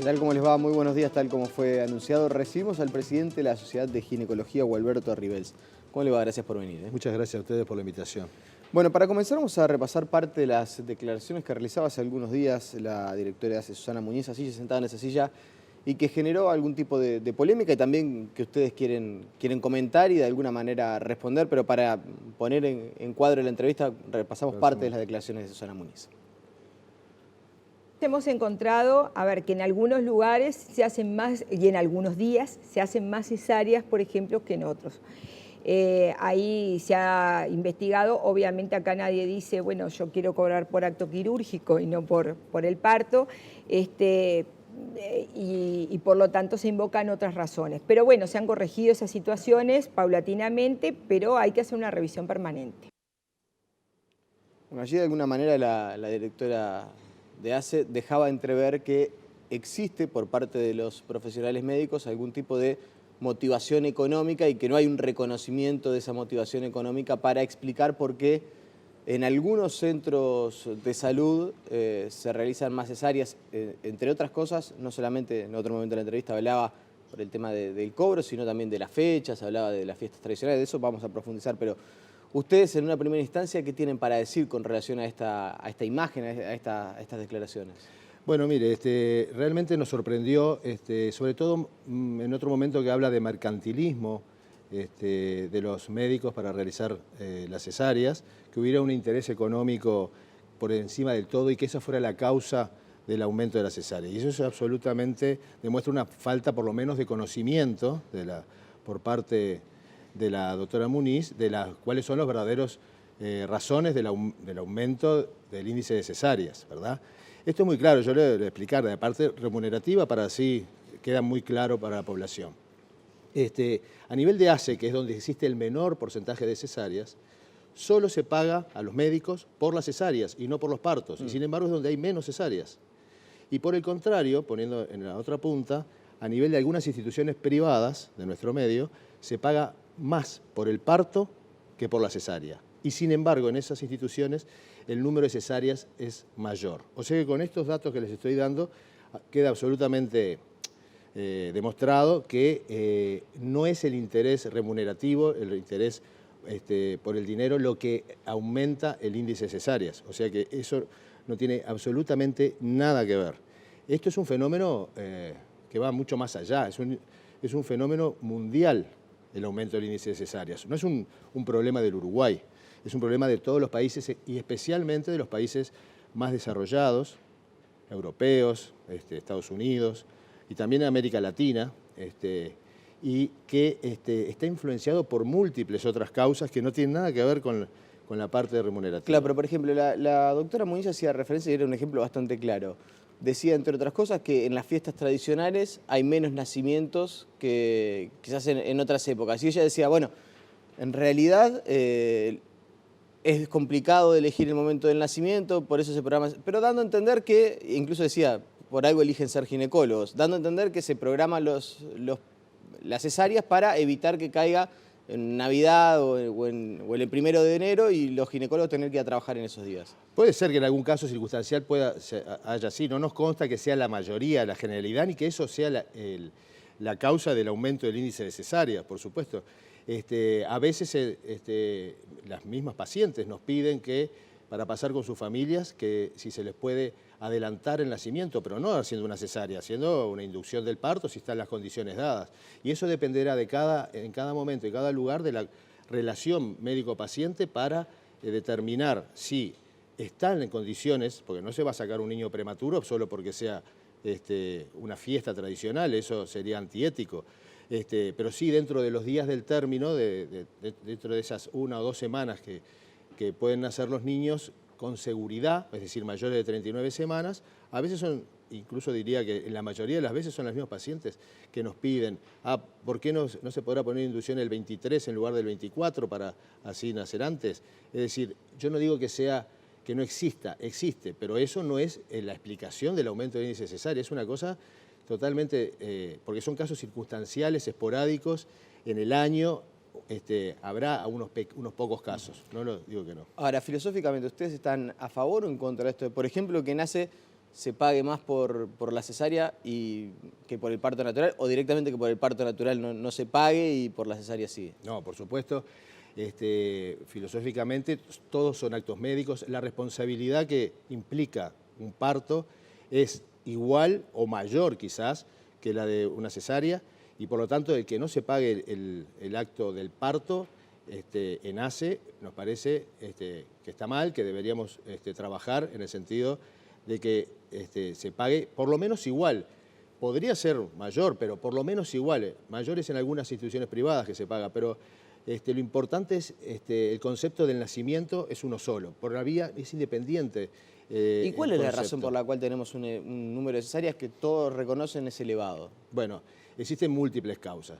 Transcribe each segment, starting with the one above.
¿Qué tal? ¿Cómo les va? Muy buenos días. Tal como fue anunciado, recibimos al presidente de la Sociedad de Ginecología, Gualberto Arribels. ¿Cómo le va? Gracias por venir. Muchas gracias a ustedes por la invitación. Bueno, para comenzar vamos a repasar parte de las declaraciones que realizaba hace algunos días la directora de ACE, Susana Muñiz, así sentada en esa silla, y que generó algún tipo de polémica y también que ustedes quieren comentar y de alguna manera responder, pero para poner en cuadro la entrevista repasamos parte de las declaraciones de Susana Muñiz. Hemos encontrado, que en algunos lugares se hacen más, y en algunos días se hacen más cesáreas, por ejemplo, que en otros. Ahí se ha investigado, obviamente acá nadie dice, bueno, yo quiero cobrar por acto quirúrgico y no por el parto, y por lo tanto se invocan otras razones. Pero bueno, se han corregido esas situaciones paulatinamente, pero hay que hacer una revisión permanente. Bueno, allí de alguna manera la directora de ACE dejaba entrever que existe por parte de los profesionales médicos algún tipo de motivación económica y que no hay un reconocimiento de esa motivación económica para explicar por qué en algunos centros de salud se realizan más cesáreas, entre otras cosas. No solamente en otro momento de la entrevista hablaba por el tema del cobro, sino también de las fechas, hablaba de las fiestas tradicionales, de eso vamos a profundizar, pero ustedes en una primera instancia, ¿qué tienen para decir con relación a esta imagen, a estas declaraciones? Bueno, mire, realmente nos sorprendió, sobre todo en otro momento que habla de mercantilismo de los médicos para realizar las cesáreas, que hubiera un interés económico por encima del todo y que esa fuera la causa del aumento de la cesárea. Y eso absolutamente demuestra una falta, por lo menos, de conocimiento por parte de la doctora Muñiz, de cuáles son los verdaderos razones del aumento del índice de cesáreas, ¿verdad? Esto es muy claro, yo le voy a explicar de la parte remunerativa para así queda muy claro para la población. A nivel de ACE, que es donde existe el menor porcentaje de cesáreas, solo se paga a los médicos por las cesáreas y no por los partos, y sin embargo es donde hay menos cesáreas. Y por el contrario, poniendo en la otra punta, a nivel de algunas instituciones privadas de nuestro medio, se paga más por el parto que por la cesárea. Y sin embargo, en esas instituciones el número de cesáreas es mayor. O sea que con estos datos que les estoy dando, queda absolutamente demostrado que no es el interés remunerativo, el interés por el dinero, lo que aumenta el índice de cesáreas. O sea que eso no tiene absolutamente nada que ver. Esto es un fenómeno que va mucho más allá, es un fenómeno mundial el aumento del índice de cesáreas. No es un problema del Uruguay, es un problema de todos los países y especialmente de los países más desarrollados, europeos, Estados Unidos y también en América Latina, y que está influenciado por múltiples otras causas que no tienen nada que ver con la parte remunerativa. Claro, pero por ejemplo, la doctora Muñiz hacía referencia y era un ejemplo bastante claro. Decía, entre otras cosas, que en las fiestas tradicionales hay menos nacimientos que se hacen en otras épocas. Y ella decía, bueno, en realidad es complicado de elegir el momento del nacimiento, por eso se programa, pero dando a entender que, incluso decía, por algo eligen ser ginecólogos, dando a entender que se programan las cesáreas para evitar que caiga en Navidad o en el 1 de enero y los ginecólogos tener que ir a trabajar en esos días. Puede ser que en algún caso circunstancial haya así, no nos consta que sea la mayoría, la generalidad, ni que eso sea la causa del aumento del índice de cesáreas, por supuesto. A veces las mismas pacientes nos piden que, para pasar con sus familias, que si se les puede adelantar el nacimiento, pero no haciendo una cesárea, haciendo una inducción del parto si están las condiciones dadas. Y eso dependerá en cada momento, en cada lugar, de la relación médico-paciente para determinar si están en condiciones, porque no se va a sacar un niño prematuro solo porque sea una fiesta tradicional, eso sería antiético. Pero sí, dentro de los días del término, dentro de esas 1 o 2 semanas que pueden nacer los niños con seguridad, es decir, mayores de 39 semanas, a veces son, incluso diría que en la mayoría de las veces son los mismos pacientes que nos piden, ¿por qué no se podrá poner inducción el 23 en lugar del 24 para así nacer antes? Es decir, yo no digo que no exista, existe, pero eso no es la explicación del aumento del índice cesárea, es una cosa totalmente, porque son casos circunstanciales, esporádicos, en el año habrá unos pocos casos, no lo digo que no. Ahora, filosóficamente, ¿ustedes están a favor o en contra de esto? Por ejemplo, que nace se pague más por la cesárea que por el parto natural, o directamente que por el parto natural no se pague y por la cesárea sí? No, por supuesto. Filosóficamente todos son actos médicos. La responsabilidad que implica un parto es igual o mayor quizás que la de una cesárea, y por lo tanto el que no se pague el acto del parto en ACE nos parece que está mal, que deberíamos trabajar en el sentido de que se pague por lo menos igual. Podría ser mayor, pero por lo menos igual. Mayores en algunas instituciones privadas que se paga, pero lo importante es el concepto del nacimiento es uno solo. Por la vía es independiente. ¿Y cuál es la razón por la cual tenemos un número de cesáreas que todos reconocen es elevado? Bueno, existen múltiples causas.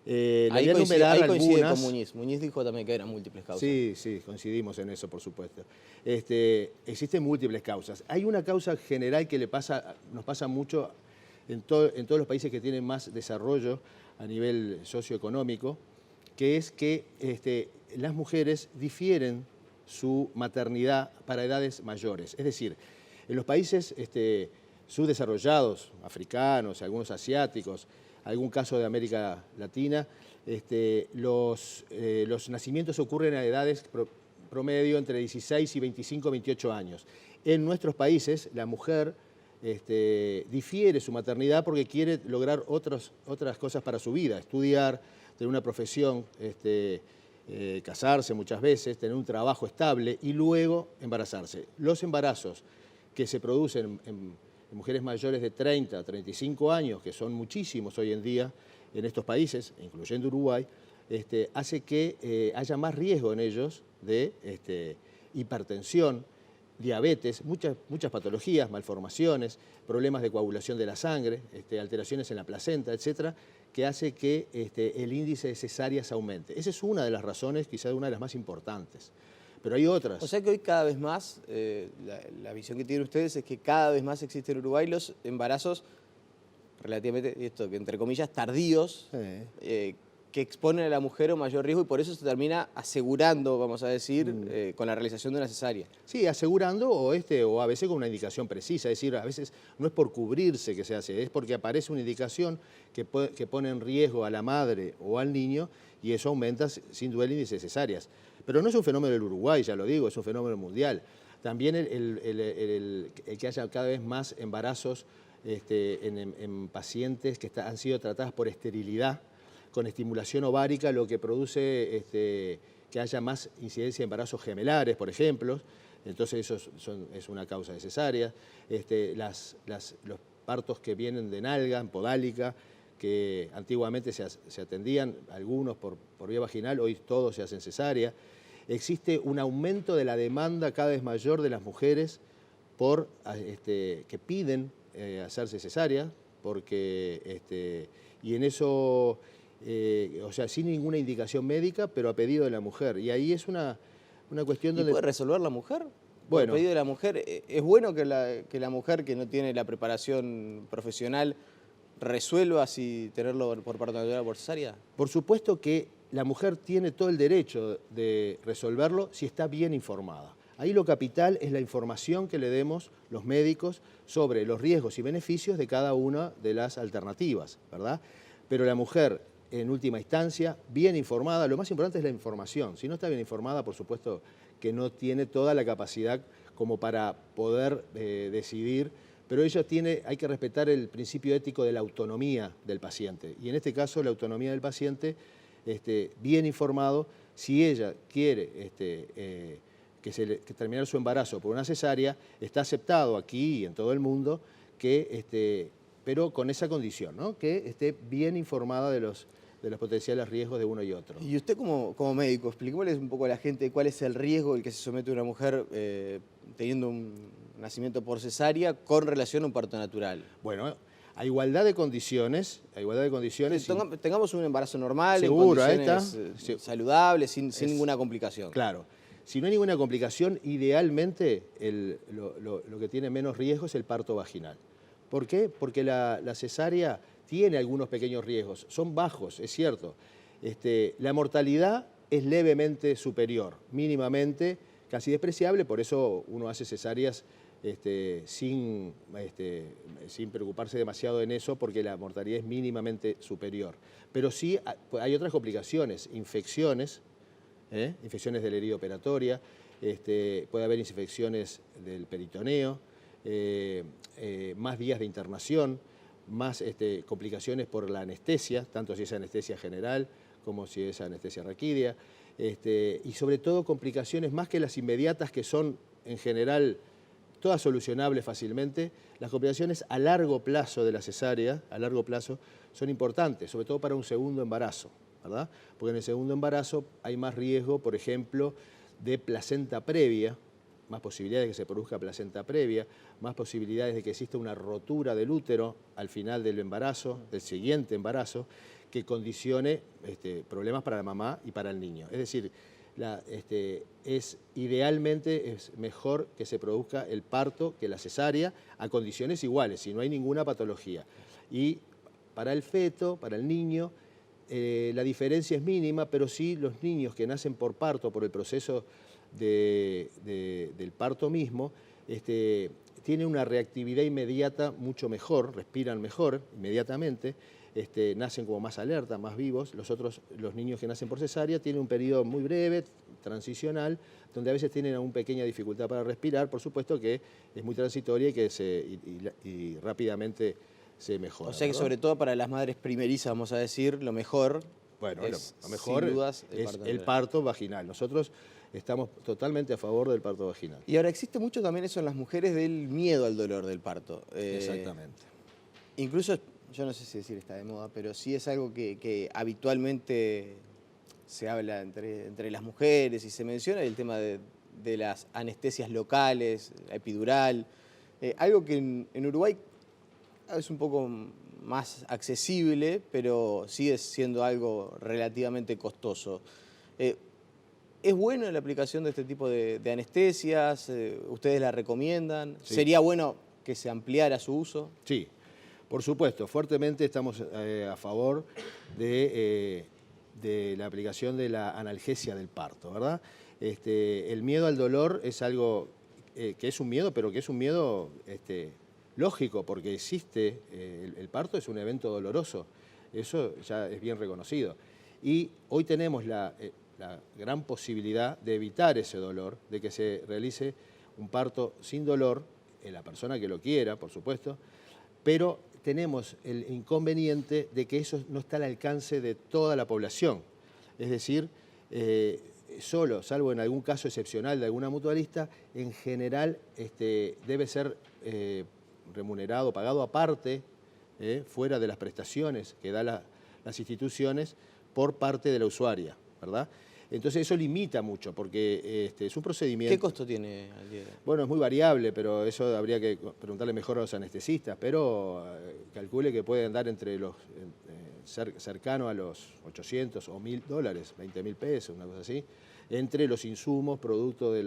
Ahí coincide con Muñiz. Muñiz dijo también que eran múltiples causas. Sí, coincidimos en eso, por supuesto. Existen múltiples causas. Hay una causa general que nos pasa mucho en todos los países que tienen más desarrollo a nivel socioeconómico, que es que las mujeres difieren su maternidad para edades mayores. Es decir, en los países subdesarrollados, africanos, algunos asiáticos, algún caso de América Latina, los nacimientos ocurren a edades promedio entre 16 y 25, 28 años. En nuestros países, la mujer difiere su maternidad porque quiere lograr otras cosas para su vida, estudiar, tener una profesión, casarse muchas veces, tener un trabajo estable y luego embarazarse. Los embarazos que se producen en mujeres mayores de 30 a 35 años, que son muchísimos hoy en día en estos países, incluyendo Uruguay, hace que haya más riesgo en ellos de hipertensión, diabetes, muchas patologías, malformaciones, problemas de coagulación de la sangre, alteraciones en la placenta, etcétera, que hace que el índice de cesáreas aumente. Esa es una de las razones, quizás una de las más importantes. Pero hay otras. O sea que hoy cada vez más, la visión que tienen ustedes es que cada vez más existen en Uruguay los embarazos relativamente, que entre comillas, tardíos, que exponen a la mujer a un mayor riesgo y por eso se termina asegurando, vamos a decir, con la realización de una cesárea. Sí, asegurando o a veces con una indicación precisa, es decir, a veces no es por cubrirse que se hace, es porque aparece una indicación que pone en riesgo a la madre o al niño y eso aumenta sin duda el índice de cesáreas. Pero no es un fenómeno del Uruguay, ya lo digo, es un fenómeno mundial. También el que haya cada vez más embarazos en pacientes que han sido tratadas por esterilidad, con estimulación ovárica, lo que produce que haya más incidencia de embarazos gemelares, por ejemplo. Entonces eso es una causa de cesárea. Los partos que vienen de nalga, en podálica, que antiguamente se atendían, algunos por vía vaginal, hoy todos se hacen cesárea. Existe un aumento de la demanda cada vez mayor de las mujeres que piden hacerse cesárea, porque, y en eso, o sea, sin ninguna indicación médica, pero a pedido de la mujer. Y ahí es una cuestión donde... ¿Y puede resolver la mujer? Bueno. A pedido de la mujer. ¿Es bueno que la mujer que no tiene la preparación profesional resuelva si tenerlo por parto natural o por cesárea? Por supuesto que la mujer tiene todo el derecho de resolverlo si está bien informada. Ahí lo capital es la información que le demos los médicos sobre los riesgos y beneficios de cada una de las alternativas, ¿verdad? Pero la mujer, en última instancia, bien informada, lo más importante es la información. Si no está bien informada, por supuesto que no tiene toda la capacidad como para poder decidir, pero hay que respetar el principio ético de la autonomía del paciente. Y en este caso, la autonomía del paciente, bien informado, si ella quiere que terminar su embarazo por una cesárea, está aceptado aquí y en todo el mundo, pero con esa condición, ¿no? Que esté bien informada de los potenciales riesgos de uno y otro. Y usted como médico, expliquémosle un poco a la gente cuál es el riesgo al que se somete una mujer teniendo un nacimiento por cesárea con relación a un parto natural. Bueno, a igualdad de condiciones... Tengamos un embarazo normal, seguro, en condiciones saludables, sin ninguna complicación. Claro. Si no hay ninguna complicación, idealmente lo que tiene menos riesgo es el parto vaginal. ¿Por qué? Porque la cesárea tiene algunos pequeños riesgos, son bajos, es cierto. La mortalidad es levemente superior, mínimamente casi despreciable, por eso uno hace cesáreas sin preocuparse demasiado en eso porque la mortalidad es mínimamente superior. Pero sí hay otras complicaciones, infecciones, infecciones de la herida operatoria, puede haber infecciones del peritoneo, más días de internación, más complicaciones por la anestesia, tanto si es anestesia general como si es anestesia raquídea, y sobre todo complicaciones más que las inmediatas que son en general todas solucionables fácilmente. Las complicaciones a largo plazo de la cesárea, a largo plazo, son importantes, sobre todo para un segundo embarazo, ¿verdad? Porque en el segundo embarazo hay más riesgo, por ejemplo, de placenta previa, más posibilidades de que se produzca placenta previa, más posibilidades de que exista una rotura del útero al final del embarazo, del siguiente embarazo, que condicione problemas para la mamá y para el niño. Es decir, idealmente es mejor que se produzca el parto que la cesárea a condiciones iguales, si no hay ninguna patología. Y para el feto, para el niño, la diferencia es mínima, pero sí los niños que nacen por parto, por el proceso del parto mismo, tienen una reactividad inmediata mucho mejor, respiran mejor inmediatamente, nacen como más alerta, más vivos. Los niños que nacen por cesárea tienen un periodo muy breve, transicional, donde a veces tienen aún pequeña dificultad para respirar, por supuesto que es muy transitoria y rápidamente se mejora. O sea que ¿verdad? sobre todo para las madres primerizas, vamos a decir, lo mejor Bueno, es, lo mejor sin dudas, es el parto vaginal. Nosotros estamos totalmente a favor del parto vaginal. Y ahora existe mucho también eso en las mujeres del miedo al dolor del parto. Exactamente. Incluso, yo no sé si decir está de moda, pero sí es algo que habitualmente se habla entre las mujeres y se menciona el tema de las anestesias locales, la epidural, algo que en Uruguay es un poco más accesible, pero sigue siendo algo relativamente costoso. ¿Es bueno la aplicación de este tipo de anestesias? ¿Ustedes la recomiendan? Sí. ¿Sería bueno que se ampliara su uso? Sí, por supuesto, fuertemente estamos a favor de la aplicación de la analgesia del parto, ¿verdad? El miedo al dolor es algo que es un miedo, pero que es un miedo lógico, porque existe, el parto es un evento doloroso, eso ya es bien reconocido. Y hoy tenemos la gran posibilidad de evitar ese dolor, de que se realice un parto sin dolor, en la persona que lo quiera, por supuesto, pero tenemos el inconveniente de que eso no está al alcance de toda la población. Es decir, solo, salvo en algún caso excepcional de alguna mutualista, en general debe ser remunerado, pagado aparte, fuera de las prestaciones que dan las instituciones por parte de la usuaria, ¿verdad? Entonces eso limita mucho porque es un procedimiento... ¿Qué costo tiene al día? Bueno, es muy variable, pero eso habría que preguntarle mejor a los anestesistas, pero calcule que puede andar entre los cercano a los 800 o $1.000, 20.000 pesos, una cosa así, entre los insumos, producto de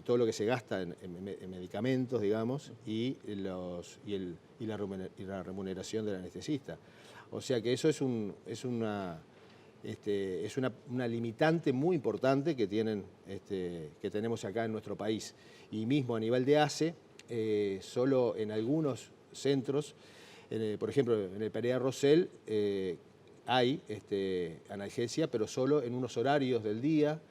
todo lo que se gasta en medicamentos, digamos, y la remuneración del anestesista. O sea que eso es una limitante muy importante que tenemos acá en nuestro país. Y mismo a nivel de ACE, solo en algunos centros, por ejemplo, en el Perea Rosell hay analgesia, pero solo en unos horarios del día,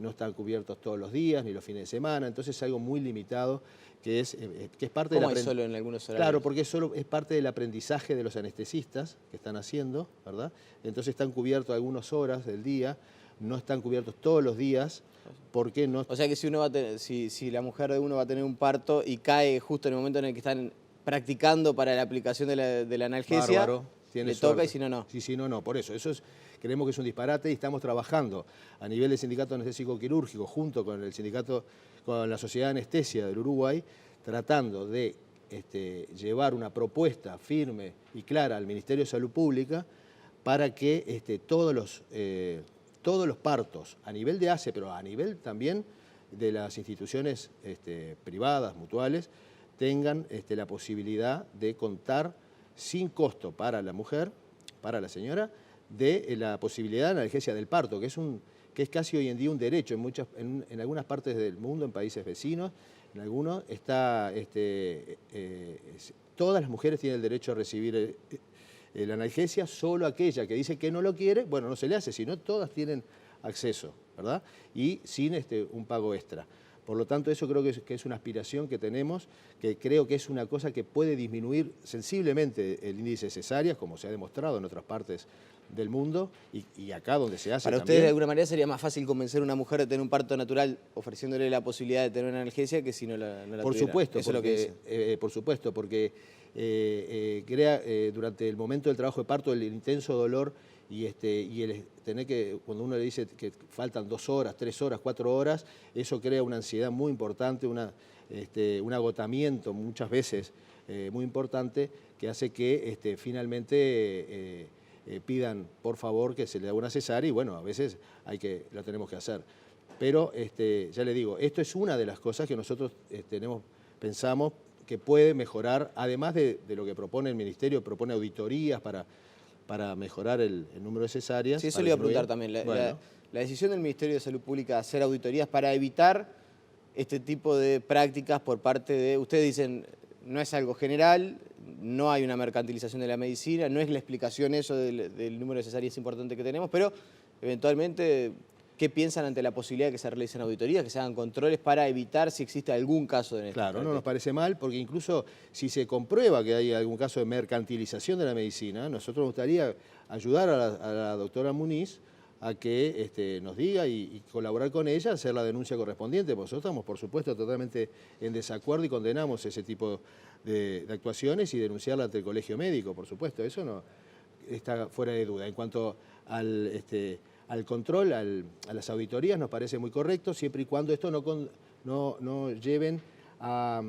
no están cubiertos todos los días ni los fines de semana, entonces es algo muy limitado que es parte del aprendizaje. ¿Cómo es solo en algunos horarios? Claro, porque es parte del aprendizaje de los anestesistas que están haciendo, ¿verdad? Entonces están cubiertos algunas horas del día, no están cubiertos todos los días, porque no... O sea que si la mujer de uno va a tener un parto y cae justo en el momento en el que están practicando para la aplicación de la analgesia, bárbaro, le suerte. toca y si no, no. Sí, no, por eso. Creemos que es un disparate y estamos trabajando a nivel del Sindicato Anestésico Quirúrgico junto con la Sociedad de Anestesia del Uruguay, tratando de llevar una propuesta firme y clara al Ministerio de Salud Pública para que todos los partos a nivel de ACE, pero a nivel también de las instituciones privadas, mutuales, tengan la posibilidad de contar sin costo para la mujer, para la señora, de la posibilidad de analgesia del parto, que es que es casi hoy en día un derecho en algunas partes del mundo, en países vecinos, en algunos está, todas las mujeres tienen el derecho a recibir la analgesia, solo aquella que dice que no lo quiere, bueno, no se le hace, sino todas tienen acceso, ¿verdad? Y sin un pago extra. Por lo tanto, eso creo que es una aspiración que tenemos, que creo que es una cosa que puede disminuir sensiblemente el índice de cesáreas, como se ha demostrado en otras partes del mundo y acá donde se hace Para también. ustedes, de alguna manera, sería más fácil convencer a una mujer de tener un parto natural ofreciéndole la posibilidad de tener una analgesia que si no la Por tuviera. supuesto, Eso es lo que dice. por supuesto, porque crea durante el momento del trabajo de parto el intenso dolor y el tener que, cuando uno le dice que faltan 2 horas, 3 horas, 4 horas, eso crea una ansiedad muy importante, un agotamiento muchas veces muy importante que hace que finalmente pidan por favor que se le haga una cesárea y bueno, a veces lo tenemos que hacer. Pero ya le digo, esto es una de las cosas que nosotros pensamos que puede mejorar, además de lo que propone el Ministerio, propone auditorías para mejorar el número de cesáreas. Sí, eso le iba a preguntar también. La decisión del Ministerio de Salud Pública de hacer auditorías para evitar este tipo de prácticas por parte de... Ustedes dicen, no es algo general, no hay una mercantilización de la medicina, no es la explicación eso del número de cesáreas importante que tenemos, pero eventualmente, ¿qué piensan ante la posibilidad de que se realicen auditorías, que se hagan controles para evitar si existe algún caso de esta? Claro, no nos parece mal, porque incluso si se comprueba que hay algún caso de mercantilización de la medicina, nosotros nos gustaría ayudar a la doctora Muniz a que nos diga y colaborar con ella, hacer la denuncia correspondiente. Nosotros estamos, por supuesto, totalmente en desacuerdo y condenamos ese tipo de actuaciones y denunciarla ante el Colegio Médico, por supuesto. Eso no está fuera de duda. En cuanto al control, a las auditorías, nos parece muy correcto, siempre y cuando esto no lleven a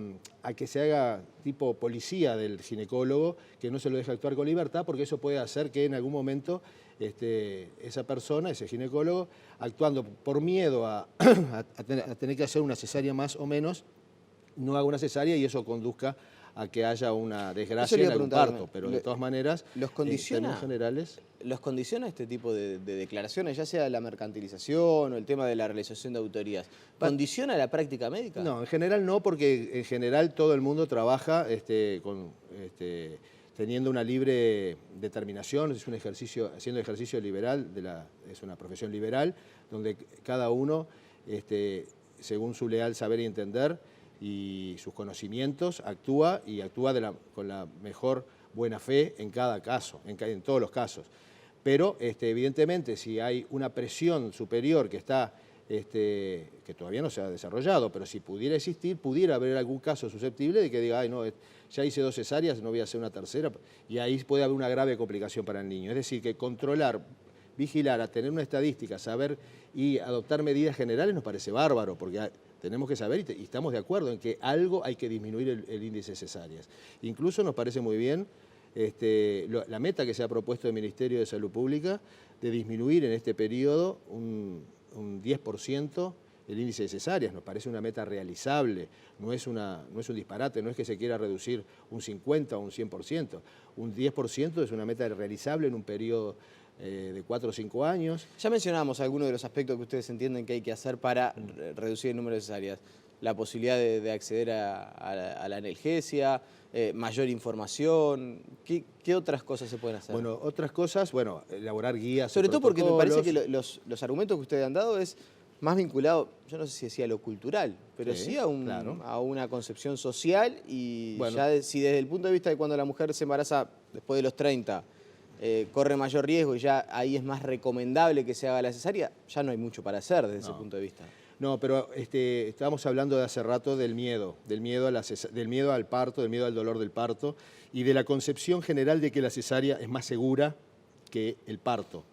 que se haga tipo policía del ginecólogo, que no se lo deje actuar con libertad, porque eso puede hacer que en algún momento esa persona, ese ginecólogo, actuando por miedo a tener que hacer una cesárea más o menos, no haga una cesárea y eso conduzca a que haya una desgracia en algún parto. Pero de todas maneras, ¿los condiciona? Generales, ¿Los condiciona este tipo de declaraciones, ya sea la mercantilización o el tema de la realización de auditorías? ¿Condiciona la práctica médica? No, en general no, porque en general todo el mundo trabaja teniendo una libre determinación, es un ejercicio, haciendo ejercicio liberal, es una profesión liberal, donde cada uno, según su leal saber y entender y sus conocimientos, actúa con la mejor buena fe en cada caso, en todos los casos. Pero evidentemente si hay una presión superior que todavía no se ha desarrollado, pero si pudiera existir, pudiera haber algún caso susceptible de que diga, ay no, ya hice 2 cesáreas, no voy a hacer una tercera, y ahí puede haber una grave complicación para el niño. Es decir, que controlar, vigilar, tener una estadística, saber y adoptar medidas generales nos parece bárbaro, porque tenemos que saber y estamos de acuerdo en que algo hay que disminuir el índice de cesáreas. Incluso nos parece muy bien la meta que se ha propuesto el Ministerio de Salud Pública de disminuir en este periodo un 10% el índice de cesáreas. Nos parece una meta realizable, no es un disparate, no es que se quiera reducir un 50 o un 100%. Un 10% es una meta realizable en un periodo de 4 o 5 años. Ya mencionábamos algunos de los aspectos que ustedes entienden que hay que hacer para reducir el número de cesáreas. La posibilidad de acceder a la analgesia, mayor información. ¿Qué otras cosas se pueden hacer? Bueno, otras cosas, elaborar guías. Sobre todo porque me parece que los argumentos que ustedes han dado es más vinculado, yo no sé si decía a lo cultural, pero sí a una concepción social y si desde el punto de vista de cuando la mujer se embaraza después de los 30, corre mayor riesgo y ya ahí es más recomendable que se haga la cesárea, ya no hay mucho para hacer desde ese punto de vista. No, pero estábamos hablando de hace rato del miedo al parto, del miedo al dolor del parto y de la concepción general de que la cesárea es más segura que el parto.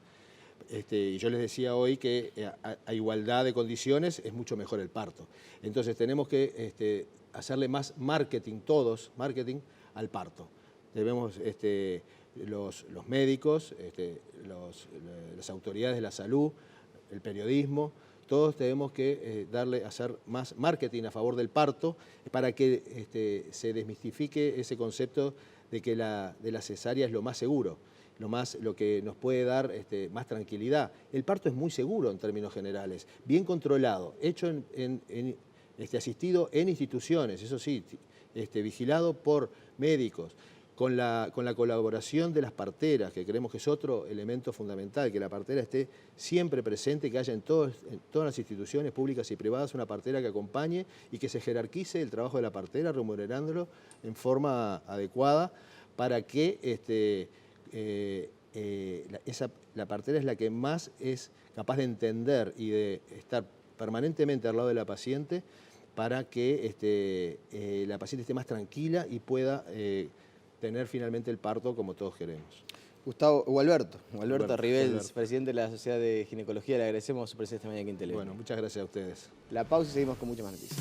Y yo les decía hoy que a igualdad de condiciones es mucho mejor el parto. Entonces tenemos que hacerle más marketing al parto. Debemos, los médicos, las autoridades de la salud, el periodismo, todos tenemos que hacer más marketing a favor del parto para que se desmistifique ese concepto de que de la cesárea es lo más seguro. lo que nos puede dar más tranquilidad. El parto es muy seguro en términos generales, bien controlado, hecho asistido en instituciones, eso sí, vigilado por médicos, con la colaboración de las parteras, que creemos que es otro elemento fundamental, que la partera esté siempre presente, que haya en todas las instituciones públicas y privadas una partera que acompañe y que se jerarquice el trabajo de la partera, remunerándolo en forma adecuada para que la partera es la que más es capaz de entender y de estar permanentemente al lado de la paciente para que la paciente esté más tranquila y pueda tener finalmente el parto como todos queremos. Gualberto Ribels, Alberto. presidente de la Sociedad de Ginecología, le agradecemos su presencia esta mañana aquí en Televen. Bueno, muchas gracias a ustedes. La pausa y seguimos con muchas más noticias.